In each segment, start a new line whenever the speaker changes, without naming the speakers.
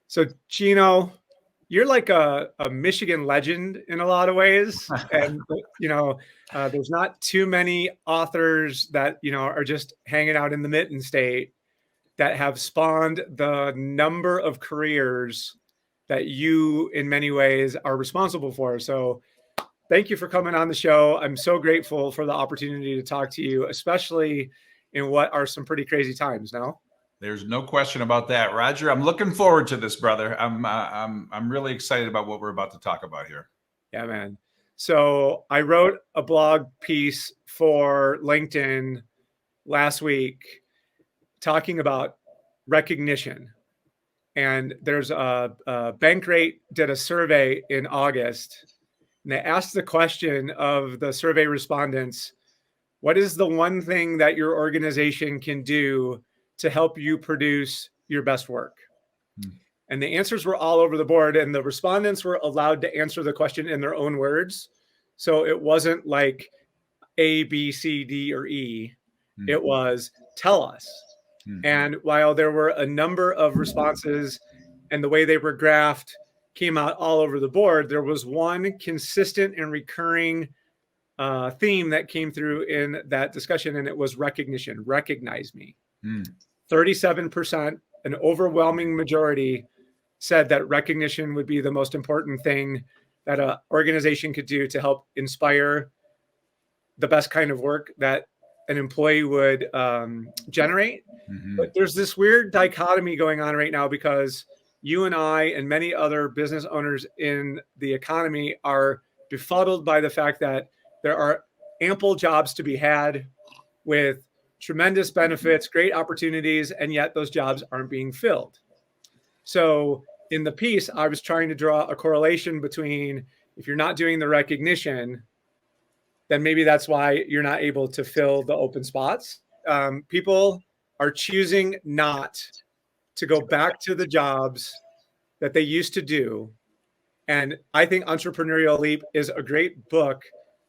So, Gino, you're like a Michigan legend in a lot of ways. And, there's not too many authors that, are just hanging out in the Mitten State that have spawned the number of careers that you, in many ways, are responsible for. So, thank you for coming on the show. I'm so grateful for the opportunity to talk to you, especially in what are some pretty crazy times now.
There's no question about that, Roger. I'm looking forward to this, brother. I'm really excited about what we're about to talk about here.
Yeah, man. So I wrote a blog piece for LinkedIn last week talking about recognition. And there's a Bankrate did a survey in August, and they asked the question of the survey respondents, what is the one thing that your organization can do to help you produce your best work? And the answers were all over the board, and the respondents were allowed to answer the question in their own words. So it wasn't like A, B, C, D, or E. It was tell us. And while there were a number of responses and the way they were graphed came out all over the board, there was one consistent and recurring theme that came through in that discussion, and it was recognition. Recognize me. 37%, an overwhelming majority, said that recognition would be the most important thing that an organization could do to help inspire the best kind of work that an employee would generate. But there's this weird dichotomy going on right now because you and I and many other business owners in the economy are befuddled by the fact that there are ample jobs to be had with tremendous benefits, great opportunities, and yet those jobs aren't being filled. So in the piece, I was trying to draw a correlation between if you're not doing the recognition, then maybe that's why you're not able to fill the open spots. People are choosing not to go back to the jobs that they used to do. And I think Entrepreneurial Leap is a great book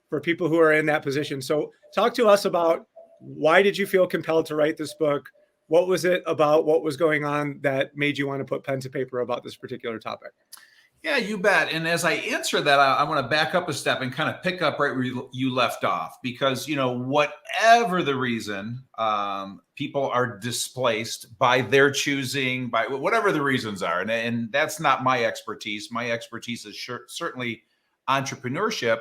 for people who are in that position. So talk to us about why did you feel compelled to write this book? What was it about what was going on that made you want to put pen to paper about this particular topic?
Yeah, you bet. And as I answer that, I want to back up a step and kind of pick up right where you left off, because, whatever the reason, people are displaced by their choosing, by whatever the reasons are. And that's not my expertise. My expertise is certainly entrepreneurship.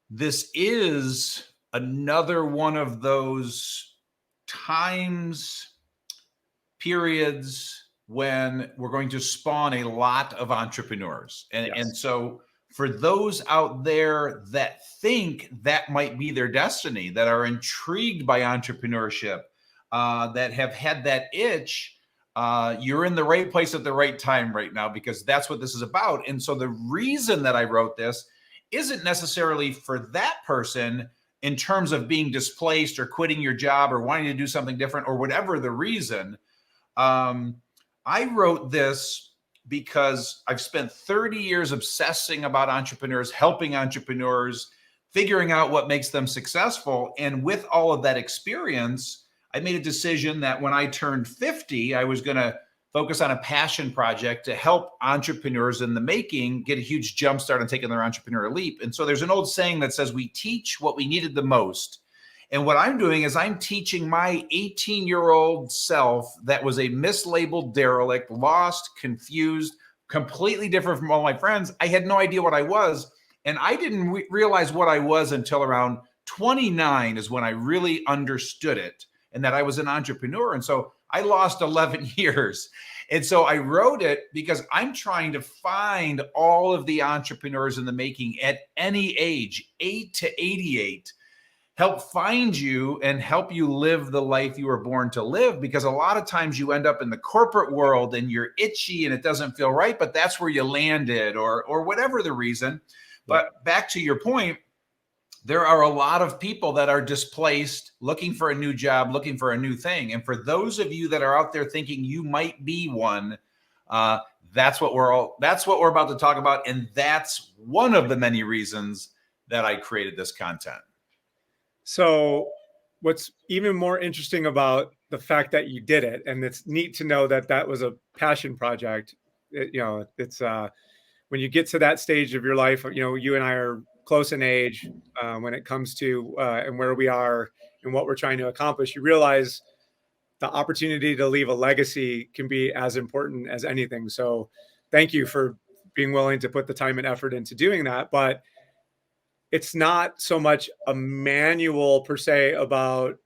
This is another one of those times, periods, when we're going to spawn a lot of entrepreneurs. And so for those out there that think that might be their destiny, that are intrigued by entrepreneurship, that have had that itch, you're in the right place at the right time right now, because that's what this is about. And so the reason that I wrote this isn't necessarily for that person in terms of being displaced or quitting your job or wanting to do something different or whatever the reason. I wrote this because I've spent 30 years obsessing about entrepreneurs, helping entrepreneurs, figuring out what makes them successful. And with all of that experience, I made a decision that when I turned 50, I was going to focus on a passion project to help entrepreneurs in the making get a huge jump start on taking their entrepreneurial leap. And so there's an old saying that says, we teach what we needed the most. And what I'm doing is I'm teaching my 18-year-old self that was a mislabeled derelict, lost, confused, completely different from all my friends. I had no idea what I was. And I didn't realize what I was until around 29 is when I really understood it, and that I was an entrepreneur. And so I lost 11 years. And so I wrote it because I'm trying to find all of the entrepreneurs in the making at any age, 8 to 88, help find you and help you live the life you were born to live. Because a lot of times you end up in the corporate world and you're itchy and it doesn't feel right, but that's where you landed or whatever the reason. But back to your point, there are a lot of people that are displaced, looking for a new job, looking for a new thing. And for those of you that are out there thinking you might be one, that's what we're about to talk about. And that's one of the many reasons that I created this content.
So what's even more interesting about the fact that you did it. And it's neat to know that that was a passion project. It's when you get to that stage of your life, you and I are close in age when it comes to and where we are and what we're trying to accomplish, you realize the opportunity to leave a legacy can be as important as anything. So thank you for being willing to put the time and effort into doing that. But it's not so much a manual per se about,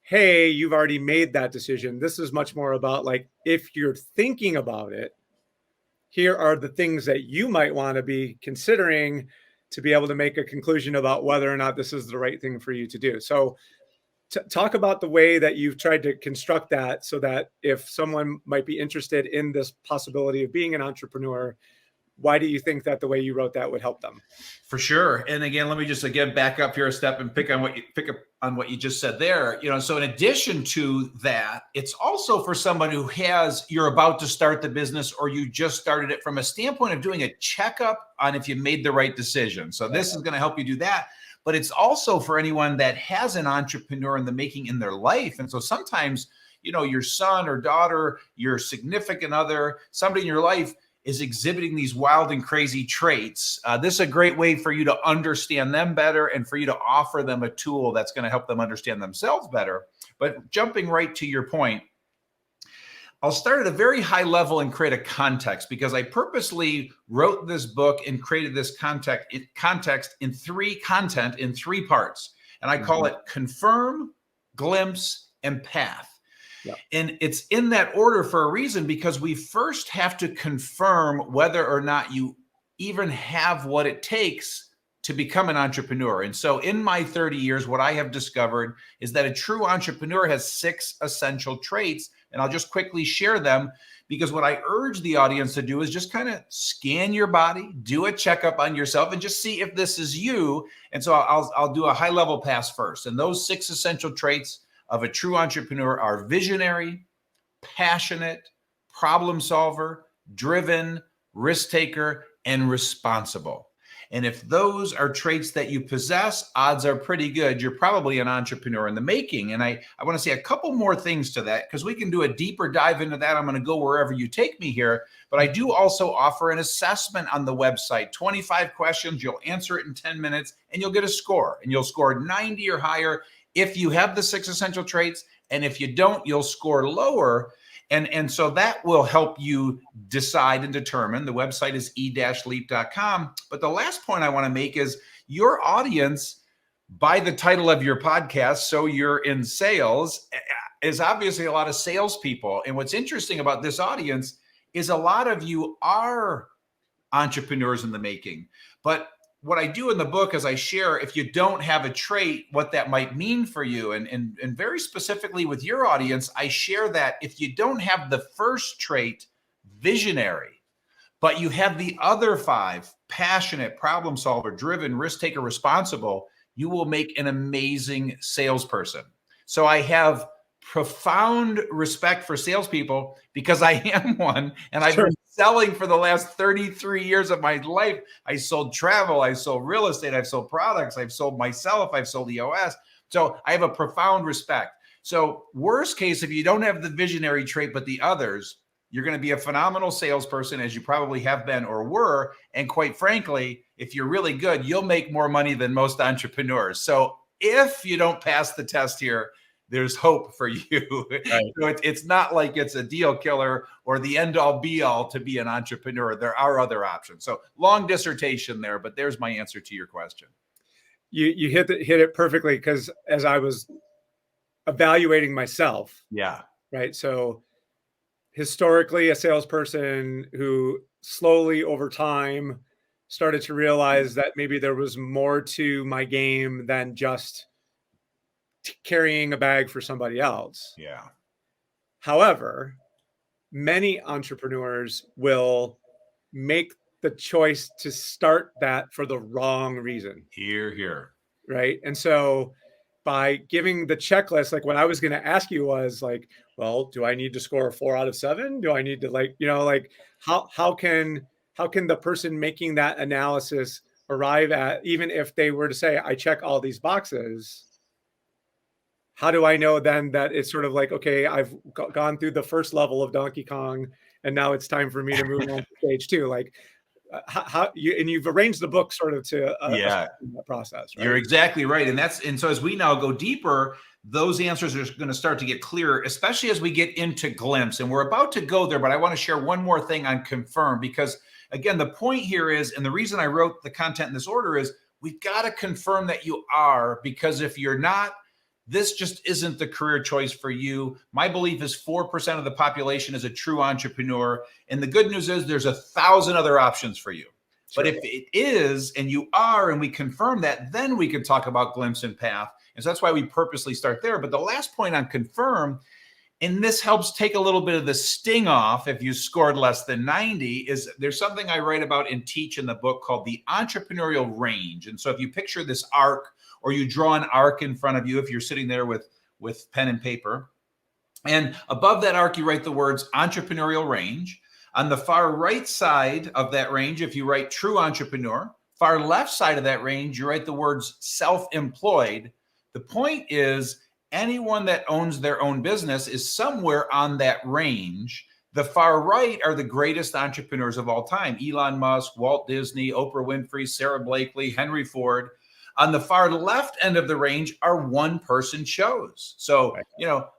hey, you've already made that decision. This is much more about like, if you're thinking about it, here are the things that you might want to be considering to be able to make a conclusion about whether or not this is the right thing for you to do. So talk about the way that you've tried to construct that so that if someone might be interested in this possibility of being an entrepreneur, why do you think that the way you wrote that would help them?
For sure. And again, let me just back up here a step and pick up on what you just said there. So in addition to that, it's also for someone who you're about to start the business or you just started it, from a standpoint of doing a checkup on if you made the right decision. So this is going to help you do that. But it's also for anyone that has an entrepreneur in the making in their life. And so sometimes, your son or daughter, your significant other, somebody in your life is exhibiting these wild and crazy traits. This is a great way for you to understand them better and for you to offer them a tool that's going to help them understand themselves better. But jumping right to your point, I'll start at a very high level and create a context, because I purposely wrote this book and created this context in three parts. And I call it confirm, glimpse, and path. Yeah. And it's in that order for a reason, because we first have to confirm whether or not you even have what it takes to become an entrepreneur. And so in my 30 years, what I have discovered is that a true entrepreneur has 6 essential traits. And I'll just quickly share them, because what I urge the audience to do is just kind of scan your body, do a checkup on yourself, and just see if this is you. And so I'll do a high level pass first. And those 6 essential traits of a true entrepreneur are visionary, passionate, problem solver, driven, risk taker, and responsible. And if those are traits that you possess, odds are pretty good you're probably an entrepreneur in the making. And I want to say a couple more things to that, because we can do a deeper dive into that. I'm going to go wherever you take me here. But I do also offer an assessment on the website, 25 questions. You'll answer it in 10 minutes and you'll get a score. And you'll score 90 or higher if you have the 6 essential traits. And if you don't, you'll score lower. And so that will help you decide and determine. The website is e-leap.com. But the last point I want to make is your audience, by the title of your podcast, So You're in Sales, is obviously a lot of salespeople. And what's interesting about this audience is a lot of you are entrepreneurs in the making. But what I do in the book is I share, if you don't have a trait, what that might mean for you. And very specifically with your audience, I share that if you don't have the first trait, visionary, but you have the other 5, passionate, problem solver, driven, risk taker, responsible, you will make an amazing salesperson. So I have profound respect for salespeople, because I am one, and I've been selling for the last 33 years of my life. I sold travel, I sold real estate, I've sold products, I've sold myself, I've sold EOS. So I have a profound respect. So worst case, if you don't have the visionary trait, but the others, you're going to be a phenomenal salesperson, as you probably have been or were. And quite frankly, if you're really good, you'll make more money than most entrepreneurs. So if you don't pass the test here, there's hope for you. Right. So it's not like it's a deal killer or the end all be all to be an entrepreneur. There are other options. So long dissertation there, but there's my answer to your question.
You hit it perfectly, because as I was evaluating myself.
Yeah.
Right. So historically, a salesperson who slowly over time started to realize that maybe there was more to my game than just carrying a bag for somebody else.
Yeah.
However, many entrepreneurs will make the choice to start that for the wrong reason.
Here.
Right. And so by giving the checklist, like what I was going to ask you was like, well, do I need to score a 4 out of 7? Do I need to how can the person making that analysis arrive at, even if they were to say, I check all these boxes, how do I know then that it's sort of like, okay, I've gone through the first level of Donkey Kong, and now it's time for me to move on to stage two? Like, how you, and you've arranged the book sort of to
Yeah,
that process,
you're
right?
exactly right. And so as we now go deeper, those answers are going to start to get clearer, especially as we get into Glimpse. And we're about to go there, but I want to share one more thing on Confirm, because again, the point here is, and the reason I wrote the content in this order is, we've got to confirm that you are, because if you're not, this just isn't the career choice for you. My belief is 4% of the population is a true entrepreneur. And the good news is there's 1,000 other options for you.
Sure.
But if it is, and you are, and we confirm that, then we can talk about Glimpse and Path. And so that's why we purposely start there. But the last point on Confirm, and this helps take a little bit of the sting off if you scored less than 90, is there's something I write about and teach in the book called the Entrepreneurial Range. And so if you picture this arc, or you draw an arc in front of you, if you're sitting there with pen and paper, and above that arc, you write the words Entrepreneurial Range. On the far right side of that range, if you write true entrepreneur, far left side of that range, you write the words self-employed. The point is, anyone that owns their own business is somewhere on that range. The far right are the greatest entrepreneurs of all time: Elon Musk, Walt Disney, Oprah Winfrey, Sarah Blakely, Henry Ford. On the far left end of the range are one-person shows. So,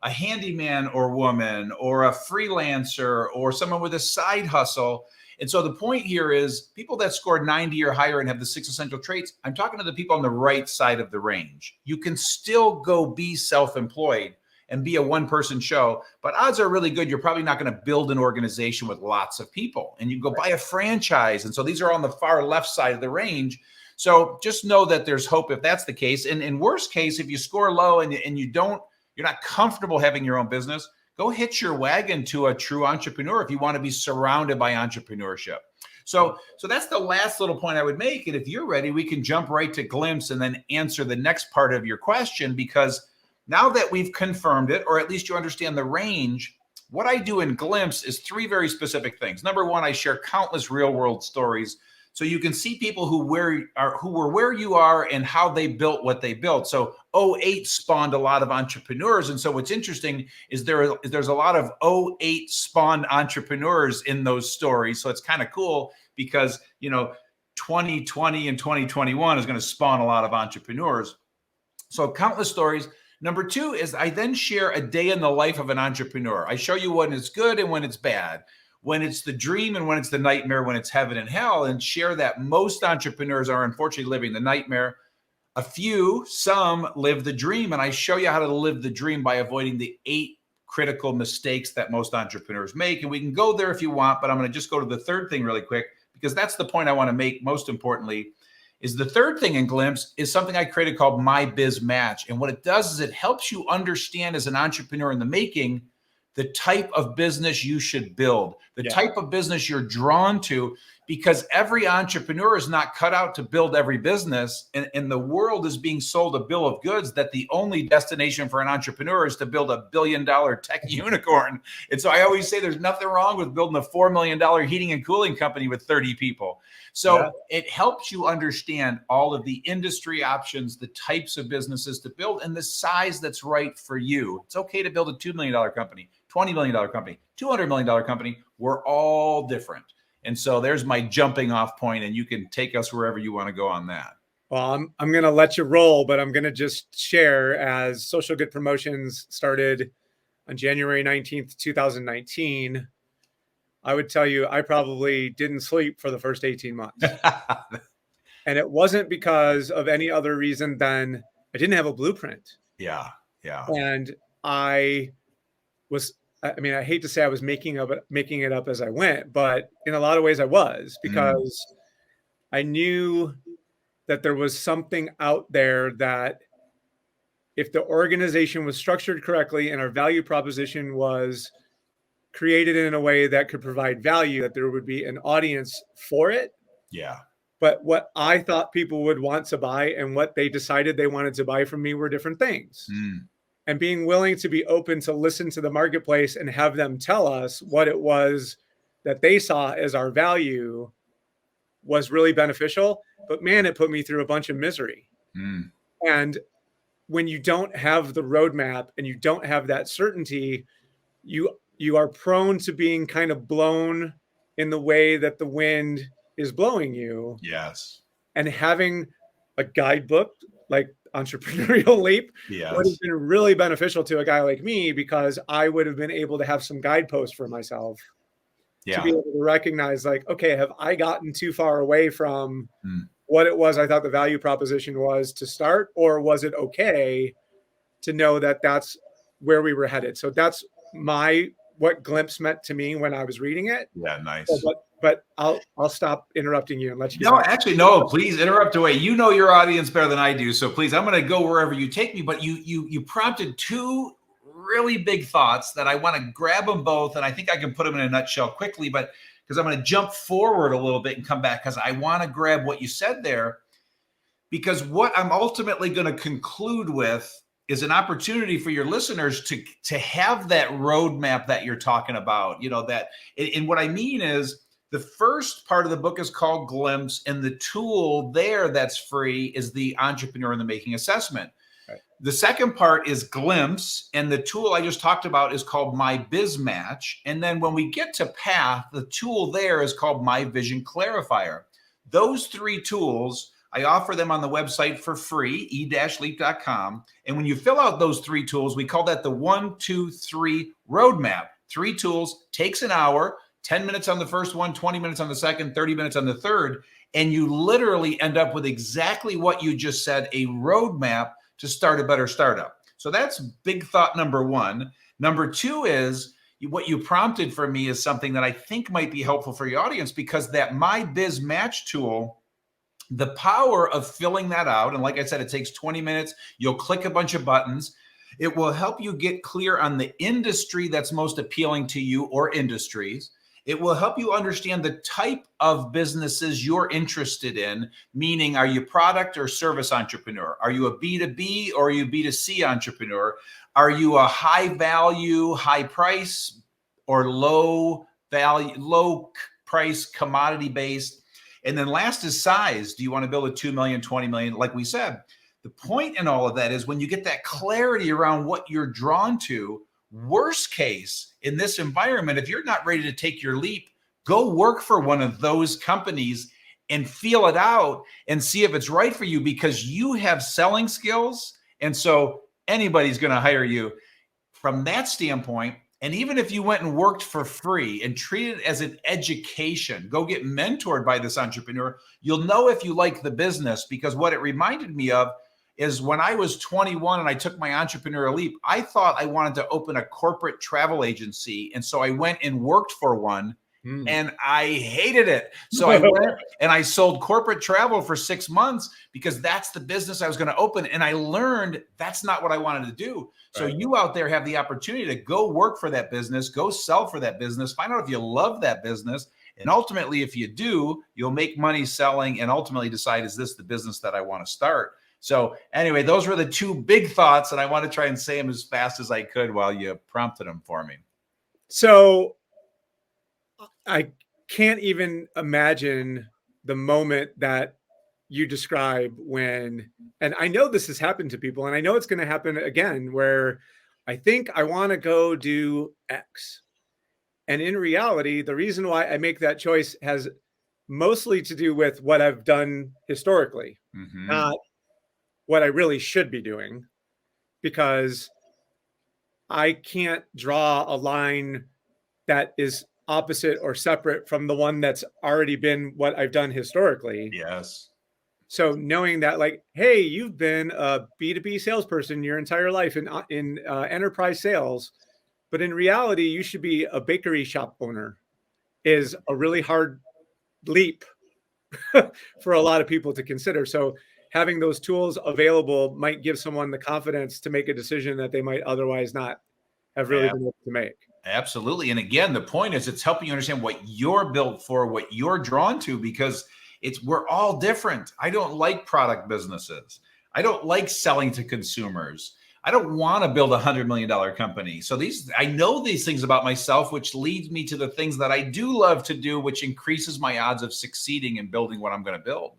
a handyman or woman, or a freelancer, or someone with a side hustle. And so the point here is, people that scored 90 or higher and have the 6 essential traits, I'm talking to the people on the right side of the range. You can still go be self-employed and be a one-person show, but odds are really good you're probably not going to build an organization with lots of people, and you go buy a franchise. And so these are on the far left side of the range. So just know that there's hope if that's the case. And in worst case, if you score low and you're not comfortable having your own business, go hitch your wagon to a true entrepreneur if you want to be surrounded by entrepreneurship. So that's the last little point I would make. And if you're ready, we can jump right to Glimpse and then answer the next part of your question, because now that we've confirmed it, or at least you understand the range, what I do in Glimpse is 3 very specific things. Number 1, I share countless real world stories, so you can see people who were where you are and how they built what they built. So 08 spawned a lot of entrepreneurs. And so what's interesting is there's a lot of 08 spawned entrepreneurs in those stories. So it's kind of cool, because 2020 and 2021 is going to spawn a lot of entrepreneurs. So countless stories. Number 2 is I then share a day in the life of an entrepreneur. I show you when it's good and when it's bad, when it's the dream and when it's the nightmare, when it's heaven and hell, and share that most entrepreneurs are unfortunately living the nightmare. Some live the dream, and I show you how to live the dream by avoiding the 8 critical mistakes that most entrepreneurs make. And we can go there if you want, but I'm going to just go to the third thing really quick, because that's the point I want to make most importantly. Is the third thing in Glimpse is something I created called My Biz Match. And what it does is it helps you understand, as an entrepreneur in the making, the type of business you should build, the type of business you're drawn to, because every entrepreneur is not cut out to build every business. And the world is being sold a bill of goods that the only destination for an entrepreneur is to build $1 billion tech unicorn. And so I always say there's nothing wrong with building a $4 million heating and cooling company with 30 people. So it helps you understand all of the industry options, the types of businesses to build, and the size that's right for you. It's okay to build a $2 million company, $20 million company, $200 million company. We're all different. And so there's my jumping off point, and you can take us wherever you want to go on that.
Well, I'm going to let you roll, but I'm going to just share, as Social Good Promotions started on January 19th, 2019, I would tell you I probably didn't sleep for the first 18 months. And it wasn't because of any other reason than I didn't have a blueprint.
Yeah.
And I hate to say I was making it up as I went, but in a lot of ways I was, because I knew that there was something out there that if the organization was structured correctly and our value proposition was created in a way that could provide value, that there would be an audience for it.
Yeah.
But what I thought people would want to buy and what they decided they wanted to buy from me were different things. And being willing to be open to listen to the marketplace and have them tell us what it was that they saw as our value was really beneficial. But man, it put me through a bunch of misery. And when you don't have the roadmap and you don't have that certainty, you are prone to being kind of blown in the way that the wind is blowing you.
Yes.
And having a guidebook like Entrepreneurial Leap would have been really beneficial to a guy like me, because I would have been able to have some guideposts for myself to be able to recognize, like, okay, have I gotten too far away from what it was I thought the value proposition was to start, or was it okay to know that that's where we were headed? So that's what Glimpse meant to me when I was reading it.
Yeah, nice.
But I'll stop interrupting you and let you.
No, actually, no. Please interrupt away. You know your audience better than I do, so please, I'm going to go wherever you take me. But you prompted two really big thoughts that I want to grab them both, and I think I can put them in a nutshell quickly. But because I'm going to jump forward a little bit and come back, because I want to grab what you said there. Because what I'm ultimately going to conclude with is an opportunity for your listeners to have that roadmap that you're talking about. You know, that, and what I mean is, the first part of the book is called Glimpse, and the tool there that's free is the Entrepreneur in the Making assessment. Right. The second part is Glimpse, and the tool I just talked about is called My Biz Match. And then when we get to Path, the tool there is called My Vision Clarifier. Those three tools, I offer them on the website for free, e-leap.com. And when you fill out those three tools, we call that the 1, 2, 3 roadmap. 3 tools, takes an hour, 10 minutes on the first one, 20 minutes on the second, 30 minutes on the third. And you literally end up with exactly what you just said, a roadmap to start a better startup. So that's big thought number one. Number two is, what you prompted for me is something that I think might be helpful for your audience, because that My Biz Match tool, the power of filling that out, and like I said, it takes 20 minutes. You'll click a bunch of buttons. It will help you get clear on the industry that's most appealing to you, or industries. It will help you understand the type of businesses you're interested in, meaning, are you product or service entrepreneur? Are you a B2B or are you a B2C entrepreneur? Are you a high value, high price, or low value, low price, commodity based? And then last is size. Do you want to build a 2 million, 20 million? Like we said, the point in all of that is, when you get that clarity around what you're drawn to, worst case in this environment, if you're not ready to take your leap, go work for one of those companies and feel it out and see if it's right for you, because you have selling skills. And so anybody's going to hire you from that standpoint. And even if you went and worked for free and treated it as an education, go get mentored by this entrepreneur, you'll know if you like the business. Because what it reminded me of is, when I was 21 and I took my entrepreneurial leap, I thought I wanted to open a corporate travel agency. And so I went and worked for one, and I hated it. So I went and I sold corporate travel for 6 months, because that's the business I was going to open. And I learned that's not what I wanted to do. So you out there have the opportunity to go work for that business, go sell for that business, find out if you love that business. And ultimately, if you do, you'll make money selling, and ultimately decide, is this the business that I want to start? So anyway, those were the two big thoughts, and I want to try and say them as fast as I could while you prompted them for me.
So I can't even imagine the moment that you describe when, and I know this has happened to people, and I know it's going to happen again, where I think I want to go do X. And in reality, the reason why I make that choice has mostly to do with what I've done historically, not what I really should be doing, because I can't draw a line that is opposite or separate from the one that's already been what I've done historically.
Yes.
So knowing that, like, hey, you've been a B2B salesperson your entire life in enterprise sales, but in reality, you should be a bakery shop owner, is a really hard leap for a lot of people to consider. So having those tools available might give someone the confidence to make a decision that they might otherwise not have really been able to make.
Absolutely. And again, the point is, it's helping you understand what you're built for, what you're drawn to, because we're all different. I don't like product businesses. I don't like selling to consumers. I don't want to build $100 million company. So I know these things about myself, which leads me to the things that I do love to do, which increases my odds of succeeding in building what I'm going to build.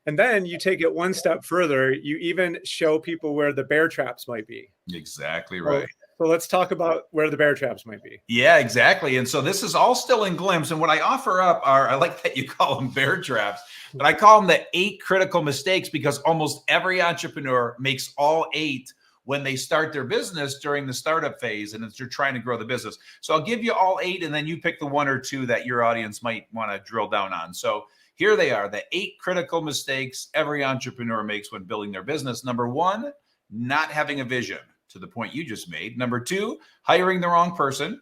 And then you take it one step further. You even show people where the bear traps might be.
Exactly right.
So let's talk about where the bear traps might be.
Yeah, exactly. And so this is all still in glimpse. And what I offer up are, I like that you call them bear traps, but I call them the 8 critical mistakes, because almost every entrepreneur makes all 8 when they start their business during the startup phase and as you're trying to grow the business. So I'll give you all 8, and then you pick the 1 or 2 that your audience might want to drill down on. So here they are, the 8 critical mistakes every entrepreneur makes when building their business. Number 1, not having a vision, to the point you just made. Number 2, hiring the wrong person.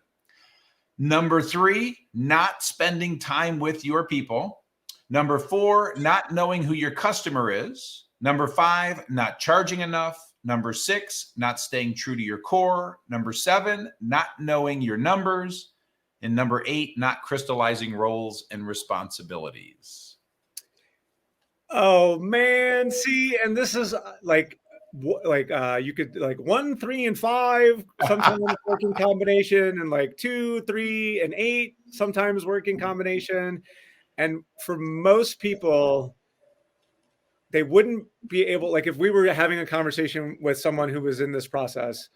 Number 3, not spending time with your people. Number 4, not knowing who your customer is. Number 5, not charging enough. Number 6, not staying true to your core. Number 7, not knowing your numbers. And number 8, not crystallizing roles and responsibilities.
Oh man, see, and this is you could like 1, 3, and 5 sometimes work in combination, and like 2, 3, and 8 sometimes work in combination. And for most people, they wouldn't be able, like if we were having a conversation with someone who was in this process,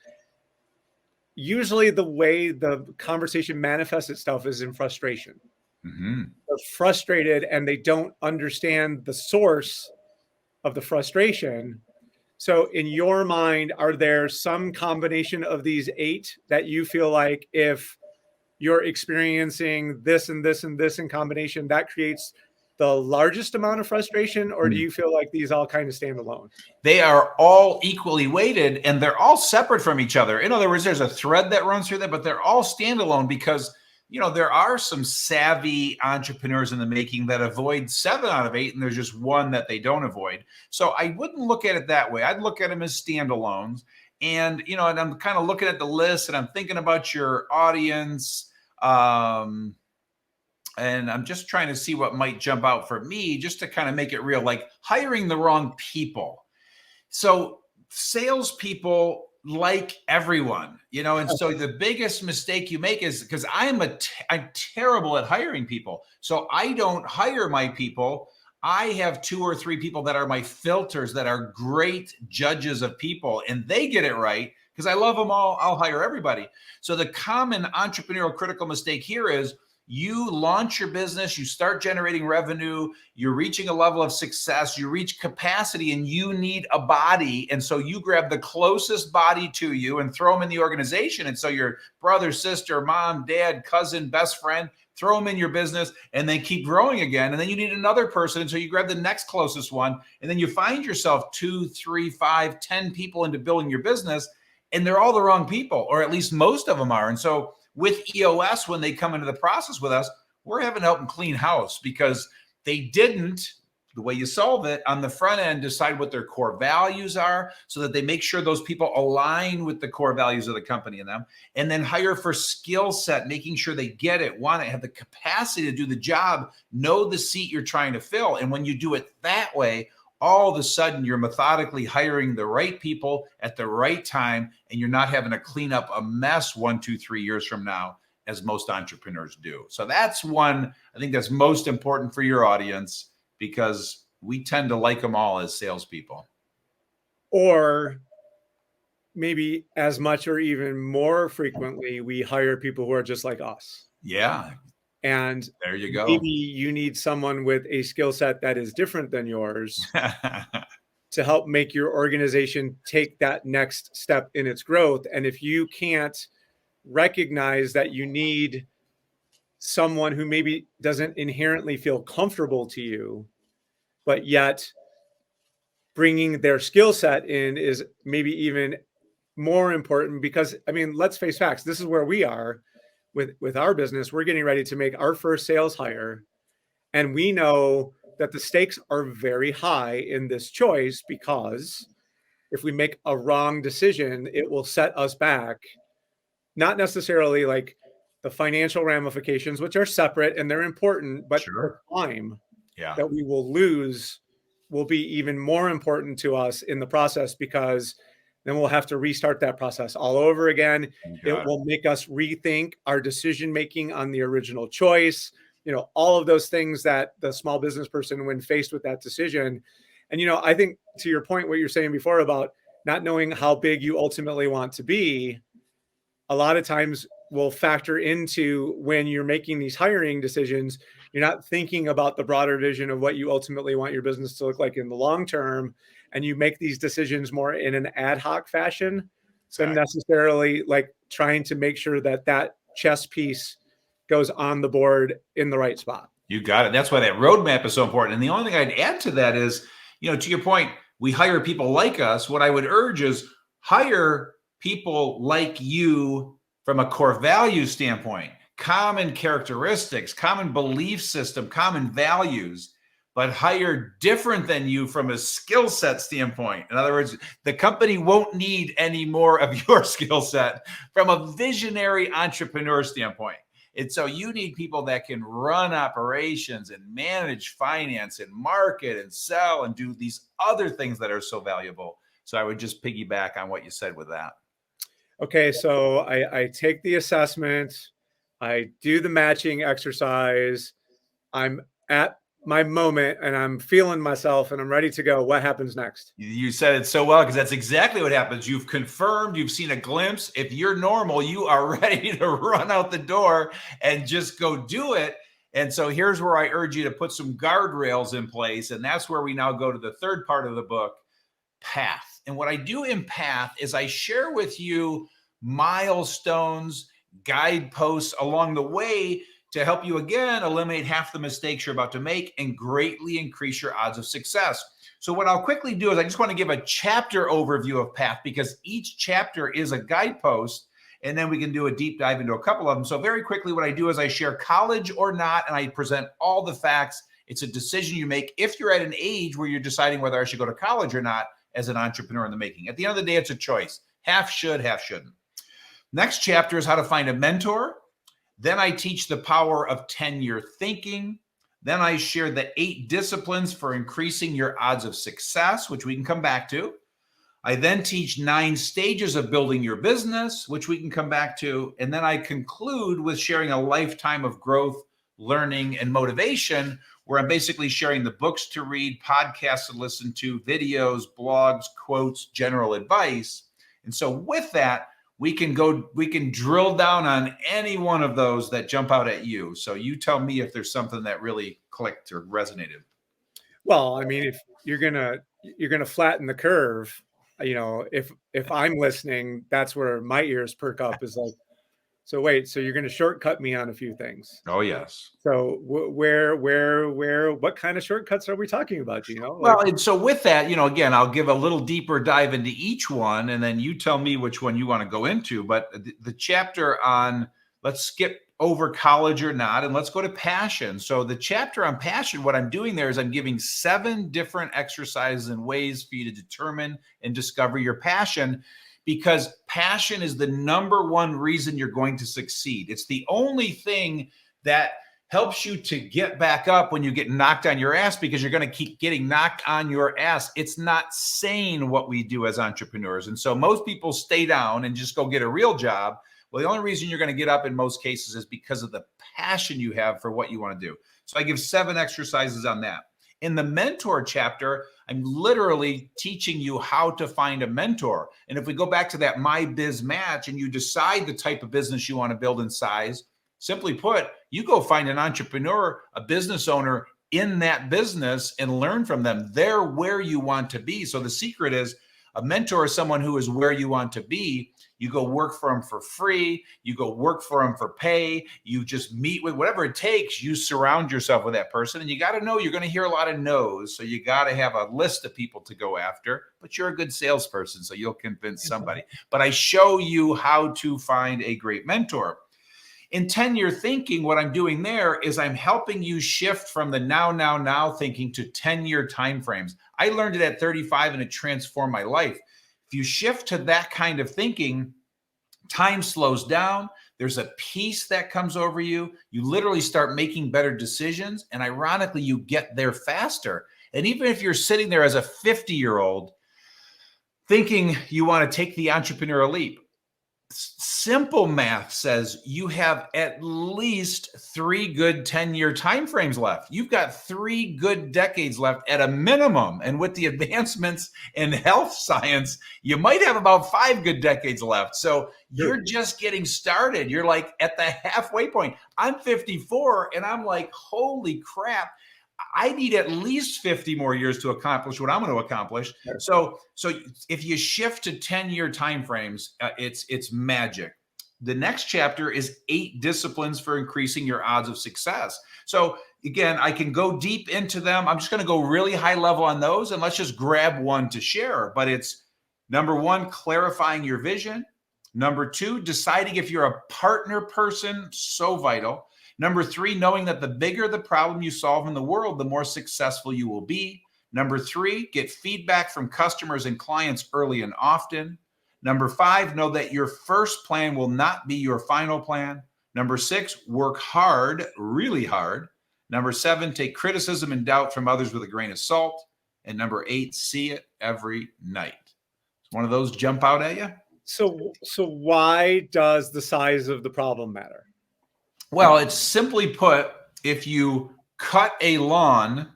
usually the way the conversation manifests itself is in frustration.
Mm-hmm.
They're frustrated and they don't understand the source of the frustration. So in your mind, are there some combination of these 8 that you feel like if you're experiencing this and this and this in combination, that creates the largest amount of frustration? Or do you feel like these all kind of stand alone?
They are all equally weighted, and they're all separate from each other. In other words, there's a thread that runs through that, but they're all standalone, because there are some savvy entrepreneurs in the making that avoid 7 out of 8, and there's just 1 that they don't avoid. So I wouldn't look at it that way. I'd look at them as standalones. And, and I'm kind of looking at the list, and I'm thinking about your audience. And I'm just trying to see what might jump out for me, just to kind of make it real, like hiring the wrong people. So salespeople like everyone, and so the biggest mistake you make is, because I'm terrible at hiring people. So I don't hire my people. I have 2 or 3 people that are my filters, that are great judges of people, and they get it right because I love them all. I'll hire everybody. So the common entrepreneurial critical mistake here is, you launch your business, you start generating revenue, you're reaching a level of success, you reach capacity, and you need a body. And so you grab the closest body to you and throw them in the organization. And so your brother, sister, mom, dad, cousin, best friend, throw them in your business, and then keep growing again. And then you need another person. And so you grab the next closest one. And then you find yourself 2, 3, 5, 10 people into building your business, and they're all the wrong people, or at least most of them are. And so with EOS, when they come into the process with us, we're having to help them clean house, because they didn't, the way you solve it on the front end, decide what their core values are, so that they make sure those people align with the core values of the company and them, and then hire for skill set, making sure they get it, want it, have the capacity to do the job, know the seat you're trying to fill. And when you do it that way, all of a sudden you're methodically hiring the right people at the right time, and you're not having to clean up a mess 1, 2, 3 years from now, as most entrepreneurs do. So that's one, I think that's most important for your audience, because we tend to like them all as salespeople.
Or maybe as much or even more frequently, we hire people who are just like us.
Yeah.
And
there you go.
Maybe you need someone with a skill set that is different than yours to help make your organization take that next step in its growth. And if you can't recognize that you need someone who maybe doesn't inherently feel comfortable to you, but yet bringing their skill set in is maybe even more important, because, I mean, let's face facts. This is where we are with our business. We're getting ready to make our first sales hire. And we know that the stakes are very high in this choice, because if we make a wrong decision, it will set us back. Not necessarily like the financial ramifications, which are separate and they're important, but
Sure.
the time that we will lose will be even more important to us in the process, because then we'll have to restart that process all over again. It will make us rethink our decision-making on the original choice. all of those things that the small business person, when faced with that decision. And, I think to your point, what you're saying before about not knowing how big you ultimately want to be, a lot of times will factor into when you're making these hiring decisions. You're not thinking about the broader vision of what you ultimately want your business to look like in the long term. And you make these decisions more in an ad hoc fashion than necessarily like trying to make sure that that chess piece goes on the board in the right spot.
You got it. That's why that roadmap is so important. And the only thing I'd add to that is, to your point, we hire people like us. What I would urge is hire people like you from a core value standpoint, common characteristics, common belief system, common values, but hire different than you from a skill set standpoint. In other words, the company won't need any more of your skill set from a visionary entrepreneur standpoint. And so you need people that can run operations and manage finance and market and sell and do these other things that are so valuable. So I would just piggyback on what you said with that.
Okay, so I take the assessment, I do the matching exercise, I'm at my moment and I'm feeling myself and I'm ready to go. What happens next?
You said it so well, because that's exactly what happens. You've confirmed, you've seen a glimpse. If you're normal, you are ready to run out the door and just go do it. And so here's where I urge you to put some guardrails in place. And that's where we now go to the third part of the book, path. And what I do in path is I share with you milestones, guideposts along the way to help you, again, eliminate half the mistakes you're about to make and greatly increase your odds of success. So what I'll quickly do is I just want to give a chapter overview of path, because each chapter is a guidepost, and then we can do a deep dive into a couple of them. So very quickly, what I do is I share college or not, and I present all the facts. It's a decision you make if you're at an age where you're deciding whether I should go to college or not as an entrepreneur in the making. At the end of the day, it's a choice. Half should, half shouldn't. Next chapter is how to find a mentor. Then I teach the power of 10-year thinking. Then I share the 8 disciplines for increasing your odds of success, which we can come back to. I then teach 9 stages of building your business, which we can come back to. And then I conclude with sharing a lifetime of growth, learning, and motivation, where I'm basically sharing the books to read, podcasts to listen to, videos, blogs, quotes, general advice. And so with that, we can drill down on any one of those that jump out at you. So you tell me if there's something that really clicked or resonated.
Well, I mean, if you're gonna flatten the curve, if I'm listening, that's where my ears perk up, is like, so wait, so you're going to shortcut me on a few things.
Oh, yes.
So what kind of shortcuts are we talking about, Gino?
Well, and so with that, again, I'll give a little deeper dive into each one, and then you tell me which one you want to go into. But the chapter on, let's skip over college or not, and let's go to passion. So the chapter on passion, what I'm doing there is I'm giving 7 different exercises and ways for you to determine and discover your passion, because passion is the number one reason you're going to succeed. It's the only thing that helps you to get back up when you get knocked on your ass, because you're going to keep getting knocked on your ass. It's not sane what we do as entrepreneurs. And so most people stay down and just go get a real job. Well, the only reason you're going to get up in most cases is because of the passion you have for what you want to do. So I give 7 exercises on that. In the mentor chapter, I'm literally teaching you how to find a mentor. And if we go back to that My Biz Match and you decide the type of business you want to build in size, simply put, you go find an entrepreneur, a business owner in that business, and learn from them. They're where you want to be. So the secret is, a mentor is someone who is where you want to be. You go work for them for free. You go work for them for pay. You just meet with whatever it takes. You surround yourself with that person. And you got to know you're going to hear a lot of no's. So you got to have a list of people to go after. But you're a good salesperson, so you'll convince somebody. But I show you how to find a great mentor. In 10-year thinking, what I'm doing there is I'm helping you shift from the now thinking to 10-year timeframes. I learned it at 35 and it transformed my life. If you shift to that kind of thinking, time slows down. There's a peace that comes over you. You literally start making better decisions. And ironically, you get there faster. And even if you're sitting there as a 50-year-old thinking you want to take the entrepreneurial leap, simple math says you have at least 3 good 10-year timeframes left. You've got 3 good decades left at a minimum. And with the advancements in health science, you might have about 5 good decades left. So you're just getting started. You're like at the halfway point. I'm 54 and I'm like, holy crap. I need at least 50 more years to accomplish what I'm going to accomplish. So if you shift to 10-year timeframes, it's magic. The next chapter is 8 disciplines for increasing your odds of success. So again, I can go deep into them. I'm just going to go really high level on those, and let's just grab one to share. But it's number 1, clarifying your vision. Number 2, deciding if you're a partner person, so vital. Number 3, knowing that the bigger the problem you solve in the world, the more successful you will be. Number 3, get feedback from customers and clients early and often. Number 5, know that your first plan will not be your final plan. Number 6, work hard, really hard. Number 7, take criticism and doubt from others with a grain of salt. And number 8, see it every night. Does one of those jump out at you?
So why does the size of the problem matter?
Well, it's simply put, if you cut a lawn,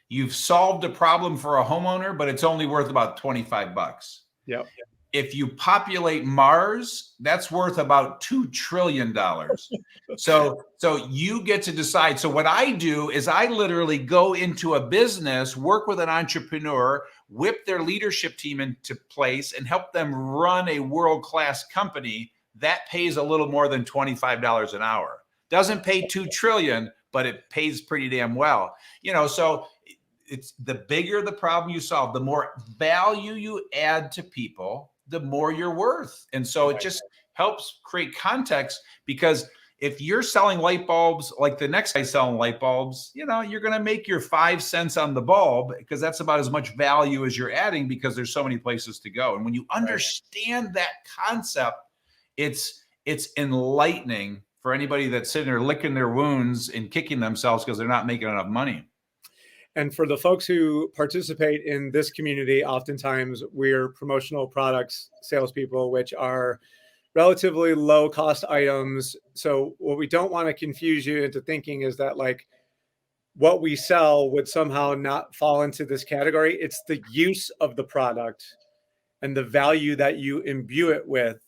you've solved a problem for a homeowner, but it's only worth about $25.
Yep.
If you populate Mars, that's worth about $2 trillion. So you get to decide. So what I do is I literally go into a business, work with an entrepreneur, whip their leadership team into place, and help them run a world-class company that pays a little more than $25 an hour. Doesn't pay 2 trillion, but it pays pretty damn well. So it's the bigger the problem you solve, the more value you add to people, the more you're worth. And so it just helps create context, because if you're selling light bulbs like the next guy selling light bulbs, you're going to make your 5 cents on the bulb, because that's about as much value as you're adding, because there's so many places to go. And when you understand that concept, it's enlightening for anybody that's sitting there licking their wounds and kicking themselves because they're not making enough money.
And for the folks who participate in this community, oftentimes we're promotional products salespeople, which are relatively low cost items. So what we don't want to confuse you into thinking is that like what we sell would somehow not fall into this category. It's the use of the product and the value that you imbue it with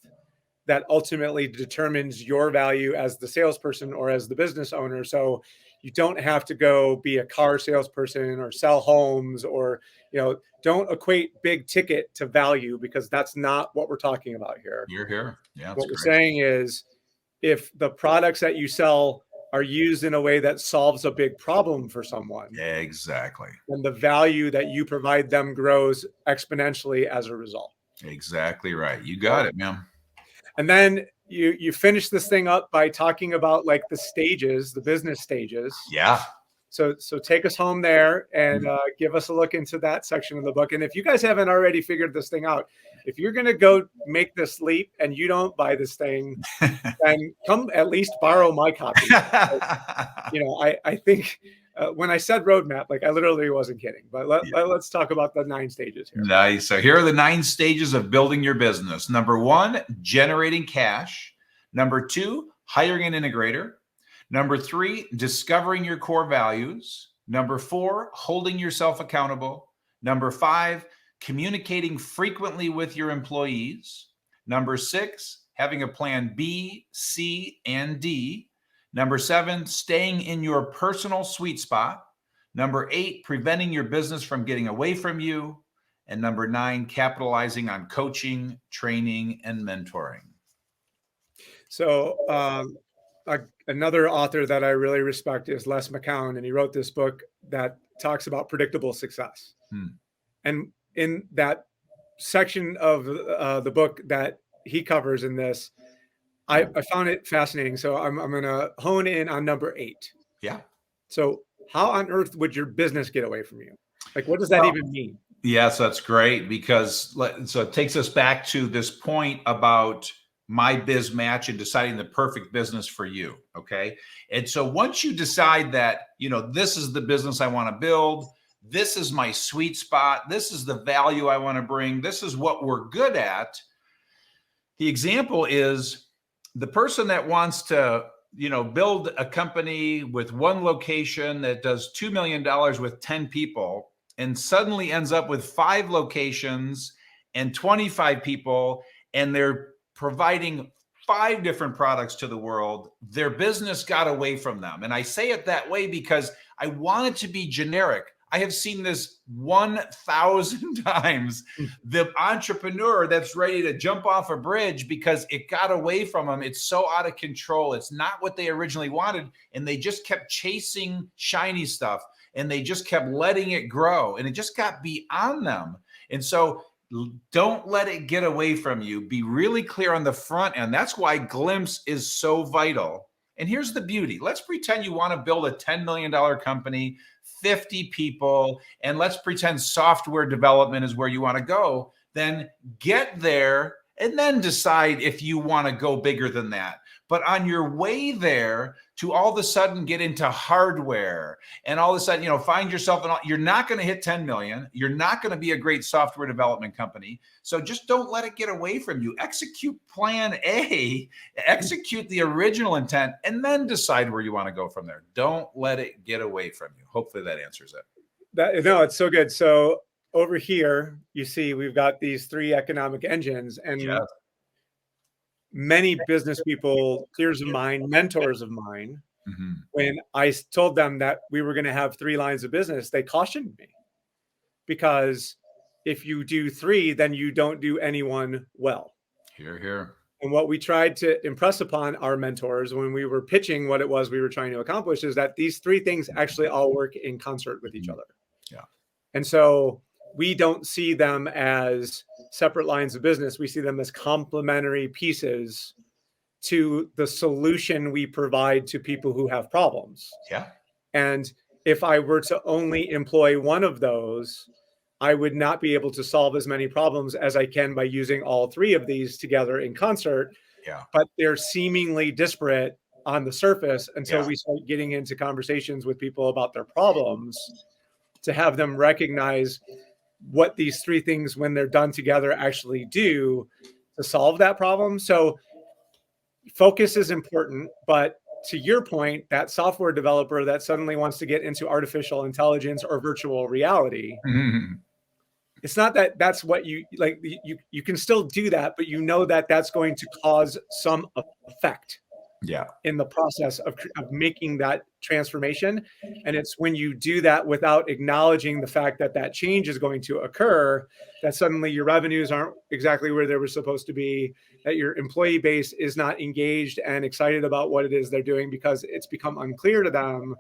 that ultimately determines your value as the salesperson or as the business owner. So you don't have to go be a car salesperson or sell homes, or, don't equate big ticket to value, because that's not what we're talking about here.
You're here. Yeah.
What we're saying is, if the products that you sell are used in a way that solves a big problem for someone,
exactly,
then the value that you provide them grows exponentially as a result. Exactly
right. You got it, man.
And then you finish this thing up by talking about like the stages, the business stages.
Yeah.
So take us home there and give us a look into that section of the book. And if you guys haven't already figured this thing out, if you're going to go make this leap and you don't buy this thing, then come at least borrow my copy. I think when I said roadmap, like I literally wasn't kidding, but let's talk about the 9 stages here.
Nice. So here are the 9 stages of building your business. Number 1, generating cash. Number 2, hiring an integrator. Number 3, discovering your core values. Number 4, holding yourself accountable. Number 5, communicating frequently with your employees. Number 6, having a plan B, C, and D. Number 7, staying in your personal sweet spot. Number 8, preventing your business from getting away from you. And number 9, capitalizing on coaching, training, and mentoring.
So another author that I really respect is Les McKown, and he wrote this book that talks about predictable success. And in that section of the book that he covers in this, I found it fascinating. So I'm going to hone in on number 8.
Yeah.
So how on earth would your business get away from you? Like, what does that even mean?
Yes, that's great, because so it takes us back to this point about my biz match and deciding the perfect business for you. Okay. And so once you decide that, this is the business I want to build, this is my sweet spot, this is the value I want to bring, this is what we're good at. The example is, the person that wants to, build a company with one location that does $2 million with 10 people and suddenly ends up with 5 locations and 25 people, and they're providing 5 different products to the world, their business got away from them. And I say it that way because I want it to be generic. I have seen this 1,000 times. The entrepreneur that's ready to jump off a bridge because it got away from them. It's so out of control. It's not what they originally wanted. And they just kept chasing shiny stuff, and they just kept letting it grow, and it just got beyond them. And so don't let it get away from you. Be really clear on the front end. That's why Glimpse is so vital. And here's the beauty. Let's pretend you want to build a $10 million company, 50 people, and let's pretend software development is where you want to go. Then get there and then decide if you want to go bigger than that. But on your way there to all of a sudden get into hardware and all of a sudden, find yourself, you're not going to hit 10 million. You're not going to be a great software development company. So just don't let it get away from you. Execute plan A, execute the original intent, and then decide where you want to go from there. Don't let it get away from you. Hopefully that answers it.
No, it's so good. So over here, you see, we've got these 3 economic engines, and many business people, peers of mine, mentors of mine, when I told them that we were going to have 3 lines of business, they cautioned me, because if you do 3, then you don't do anyone well.
Hear, hear.
And what we tried to impress upon our mentors when we were pitching what it was we were trying to accomplish is that these 3 things actually all work in concert with each other.
Yeah.
And so we don't see them as separate lines of business. We see them as complementary pieces to the solution we provide to people who have problems.
Yeah.
And if I were to only employ one of those, I would not be able to solve as many problems as I can by using all 3 of these together in concert.
Yeah.
But they're seemingly disparate on the surface until we start getting into conversations with people about their problems, to have them recognize what these 3 things, when they're done together, actually do to solve that problem. So focus is important, but to your point, that software developer that suddenly wants to get into artificial intelligence or virtual reality, it's not that that's what you like. You can still do that, but that that's going to cause some effect in the process of making that transformation. And it's when you do that without acknowledging the fact that that change is going to occur, that suddenly your revenues aren't exactly where they were supposed to be, that your employee base is not engaged and excited about what it is they're doing, because it's become unclear to them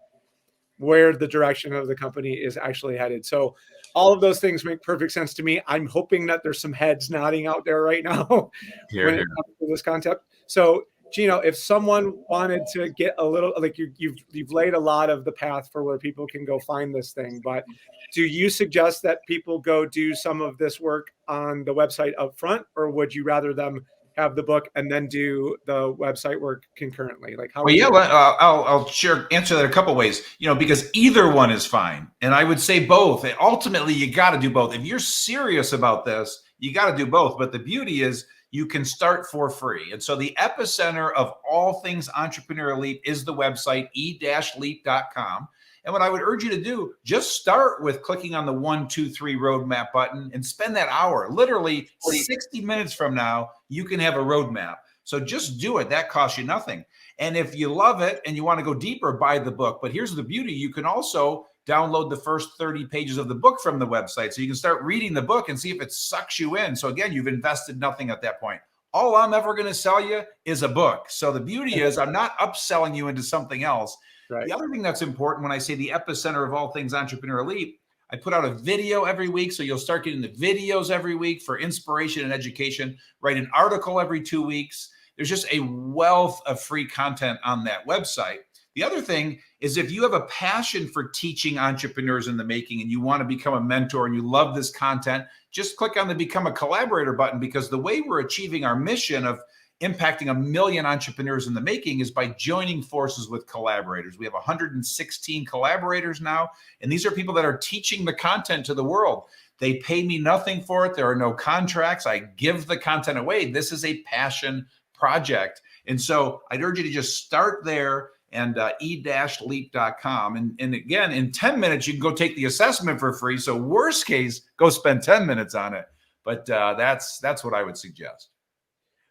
where the direction of the company is actually headed. So all of those things make perfect sense to me. I'm hoping that there's some heads nodding out there right now when it comes to this concept. So Gino, if someone wanted to get a little, like you've laid a lot of the path for where people can go find this thing, but do you suggest that people go do some of this work on the website up front, or would you rather them have the book and then do the website work concurrently? Like how?
Well, yeah, I'll answer that a couple ways, because either one is fine. And I would say both. And ultimately, you got to do both. If you're serious about this, you got to do both. But the beauty is, you can start for free. And so the epicenter of all things Entrepreneurial Leap is the website, e-leap.com. And what I would urge you to do, just start with clicking on the 1, 2, 3 roadmap button and spend that hour. Literally 60 minutes from now, you can have a roadmap. So just do it. That costs you nothing. And if you love it and you want to go deeper, buy the book. But here's the beauty. You can also download the first 30 pages of the book from the website. So you can start reading the book and see if it sucks you in. So again, you've invested nothing at that point. All I'm ever going to sell you is a book. So the beauty is I'm not upselling you into something else. Right. The other thing that's important when I say the epicenter of all things Entrepreneurial Leap, I put out a video every week. So you'll start getting the videos every week for inspiration and education, write an article every 2 weeks. There's just a wealth of free content on that website. The other thing is, if you have a passion for teaching entrepreneurs in the making and you want to become a mentor and you love this content, just click on the Become a Collaborator button, because the way we're achieving our mission of impacting 1 million entrepreneurs in the making is by joining forces with collaborators. We have 116 collaborators now, and these are people that are teaching the content to the world. They pay me nothing for it. There are no contracts. I give the content away. This is a passion project. And so I'd urge you to just start there and e-leap.com. And again, in 10 minutes, you can go take the assessment for free. So worst case, go spend 10 minutes on it. But that's what I would suggest.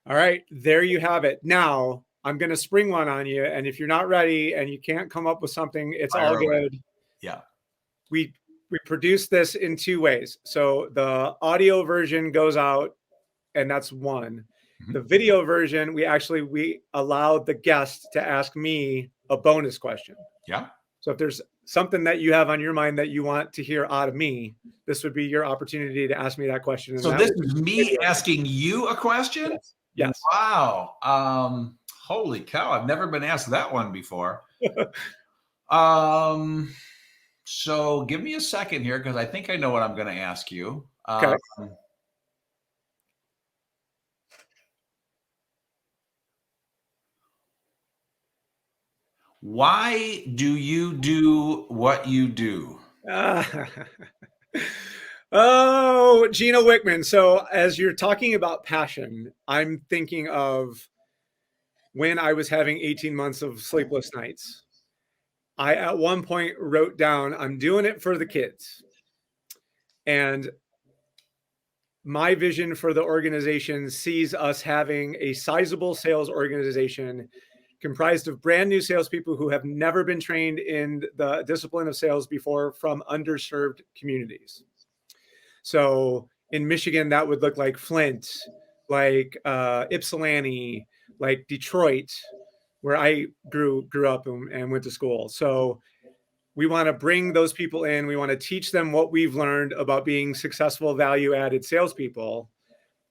All right, there you have it. Now I'm going to spring one on you. And if you're not ready and you can't come up with something, it's all good.
Yeah.
We produce this in two ways. So the audio version goes out, and that's one. The video version, we allowed the guest to ask me a bonus question.
Yeah.
So if there's something that you have on your mind that you want to hear out of me, this would be your opportunity to ask me that question.
So this is me asking you a question?
Yes.
Wow. Holy cow. I've never been asked that one before. So give me a second here, because I think I know what I'm going to ask you.
Okay.
Why do you do what you do?
Oh, Gino Wickman. So as you're talking about passion, I'm thinking of when I was having 18 months of sleepless nights. I, at one point, wrote down, I'm doing it for the kids. And my vision for the organization sees us having a sizable sales organization comprised of brand new salespeople who have never been trained in the discipline of sales before from underserved communities. So in Michigan, that would look like Flint, like Ypsilanti, like Detroit, where I grew up and went to school. So we want to bring those people in. We want to teach them what we've learned about being successful, value-added salespeople,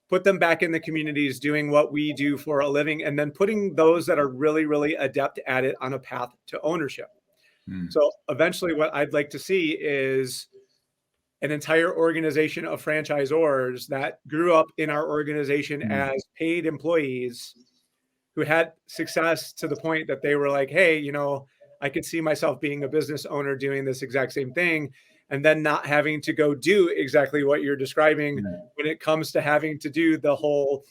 put them back in the communities doing what we do for a living, and then putting those that are really, really adept at it on a path to ownership. So eventually what I'd like to see is an entire organization of franchisors that grew up in our organization as paid employees who had success to the point that they were like, hey, you know, I could see myself being a business owner doing this exact same thing, and then not having to go do exactly what you're describing when it comes to having to do the whole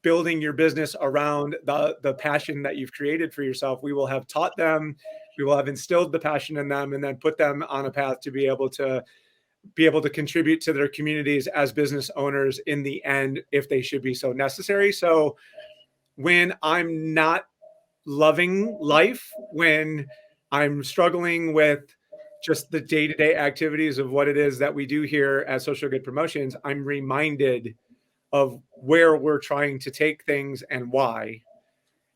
building your business around the passion that you've created for yourself. We will have taught them, we will have instilled the passion in them, and then put them on a path to be able to contribute to their communities as business owners in the end, if they should be so necessary. So when I'm not loving life, when I'm struggling with just the day-to-day activities of what it is that we do here at Social Good Promotions, I'm reminded of where we're trying to take things and why.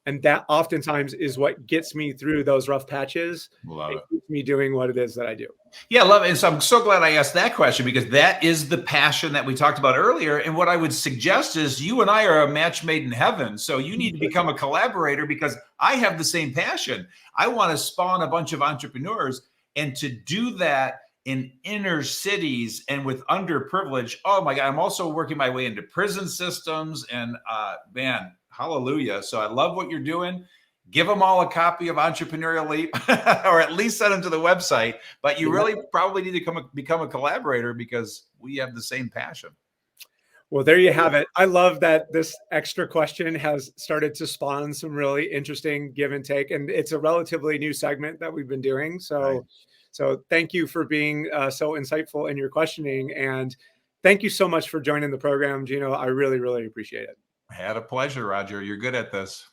And that oftentimes is what gets me through those rough patches.
Love it.
Keeps me doing what it is that I do.
Yeah, love it. And so I'm so glad I asked that question, because that is the passion that we talked about earlier. And what I would suggest is you and I are a match made in heaven. So you need to become a collaborator, because I have the same passion. I want to spawn a bunch of entrepreneurs, and to do that in inner cities and with underprivileged. Oh my God. I'm also working my way into prison systems, and man, hallelujah. So I love what you're doing. Give them all a copy of Entrepreneurial Leap, or at least send them to the website. But you really probably need to become a collaborator, because we have the same passion.
Well, there you have it. I love that this extra question has started to spawn some really interesting give and take. And it's a relatively new segment that we've been doing. So, so thank you for being so insightful in your questioning. And thank you so much for joining the program, Gino. I really, really appreciate it.
I had a pleasure, Roger. You're good at this.